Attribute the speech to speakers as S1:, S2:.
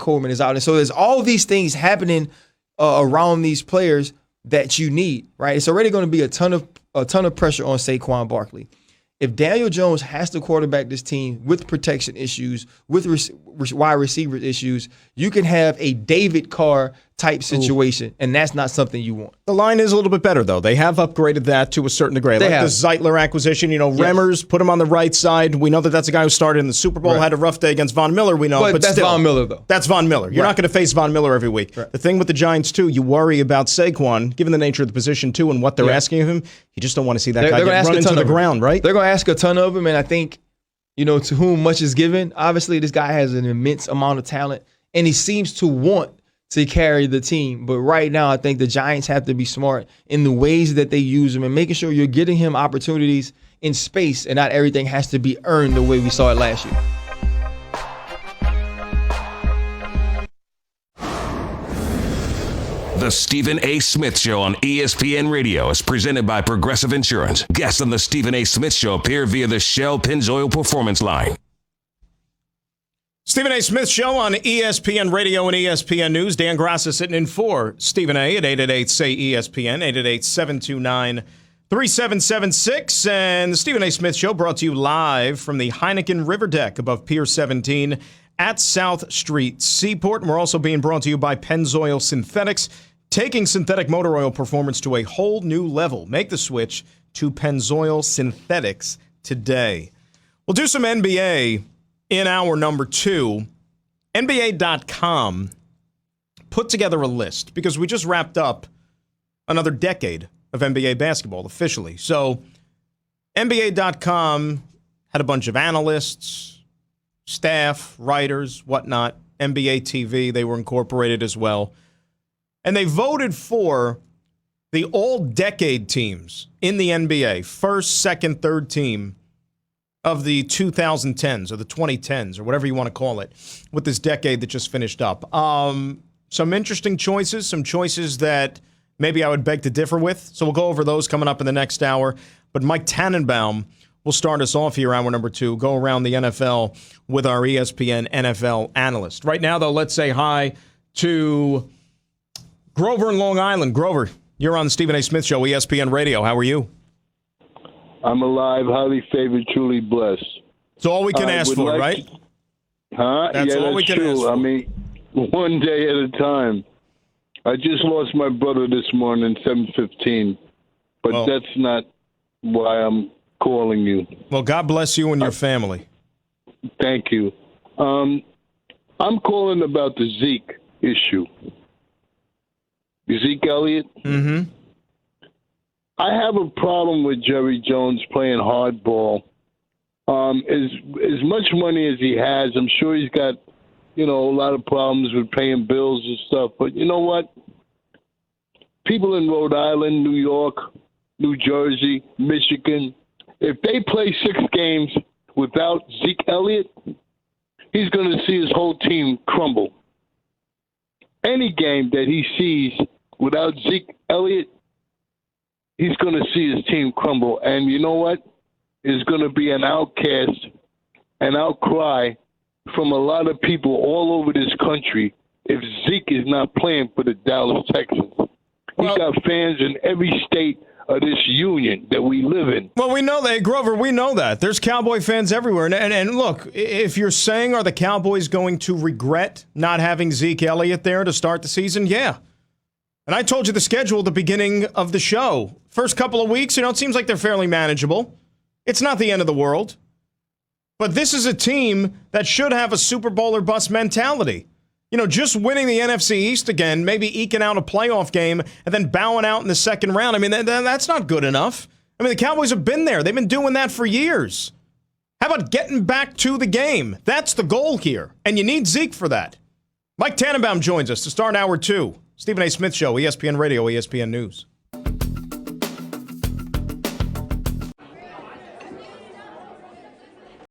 S1: Coleman is out. And so there's all these things happening around these players that you need, right? It's already going to be a ton of pressure on Saquon Barkley. If Daniel Jones has to quarterback this team with protection issues, with wide receiver issues, you can have a David Carr type situation, and that's not something you want.
S2: The line is a little bit better, though. They have upgraded that to a certain degree. Like the Zeitler acquisition, Remmers, put him on the right side. We know that that's a guy who started in the Super Bowl, had a rough day against Von Miller, we know.
S1: But that's still, Von Miller, though.
S2: That's Von Miller. You're not going to face Von Miller every week. Right. The thing with the Giants, too, you worry about Saquon, given the nature of the position, too, and what they're asking of him. You just don't want to see that guy get run into the ground, right?
S1: They're going to ask a ton of him, and I think, to whom much is given. Obviously, this guy has an immense amount of talent, and he seems to want to carry the team. But right now, I think the Giants have to be smart in the ways that they use him and making sure you're getting him opportunities in space and not everything has to be earned the way we saw it last year.
S3: The Stephen A. Smith Show on ESPN Radio is presented by Progressive Insurance. Guests on the Stephen A. Smith Show appear via the Shell Pennzoil Performance Line.
S2: Stephen A. Smith Show on ESPN Radio and ESPN News. Dan Grassa sitting in for Stephen A. at 888-SAY-ESPN, 888-729-3776. And the Stephen A. Smith Show brought to you live from the Heineken River Deck above Pier 17 at South Street Seaport. And we're also being brought to you by Pennzoil Synthetics, taking synthetic motor oil performance to a whole new level. Make the switch to Pennzoil Synthetics today. We'll do some NBA in hour number 2. NBA.com put together a list because we just wrapped up another decade of NBA basketball officially. So NBA.com had a bunch of analysts, staff, writers, whatnot. NBA TV, they were incorporated as well. And they voted for the all-decade teams in the NBA, first, second, third team of the 2010s or the 2010s or whatever you want to call it with this decade that just finished up. Some interesting choices, some choices that maybe I would beg to differ with. So we'll go over those coming up in the next hour. But Mike Tannenbaum will start us off here, hour number 2, go around the NFL with our ESPN NFL analyst. Right now, though, let's say hi to Grover in Long Island. Grover, you're on the Stephen A. Smith Show, ESPN Radio. How are you?
S4: I'm alive, highly favored, truly blessed.
S2: It's all we can ask for, right?
S4: That's all we can ask for. I mean, one day at a time. I just lost my brother this morning, 7:15, but that's not why I'm calling you.
S2: Well, God bless you and your family.
S4: Thank you. I'm calling about the Zeke issue. Zeke Elliott?
S2: Mm-hmm.
S4: I have a problem with Jerry Jones playing hardball. As much money as he has, I'm sure he's got, a lot of problems with paying bills and stuff. But you know what? People in Rhode Island, New York, New Jersey, Michigan, if they play 6 games without Zeke Elliott, he's going to see his whole team crumble. Any game that he sees without Zeke Elliott, he's going to see his team crumble. And you know what? There's going to be an outcast, an outcry from a lot of people all over this country if Zeke is not playing for the Dallas Texans. He's got fans in every state of this union that we live in.
S2: Well, we know that, Grover, we know that. There's Cowboy fans everywhere. And look, if you're saying are the Cowboys going to regret not having Zeke Elliott there to start the season? Yeah. And I told you the schedule at the beginning of the show. First couple of weeks, it seems like they're fairly manageable. It's not the end of the world. But this is a team that should have a Super Bowl or bust mentality. Just winning the NFC East again, maybe eking out a playoff game, and then bowing out in the second round. I mean, that's not good enough. I mean, the Cowboys have been there. They've been doing that for years. How about getting back to the game? That's the goal here, and you need Zeke for that. Mike Tannenbaum joins us to start hour 2. Stephen A. Smith Show, ESPN Radio, ESPN News.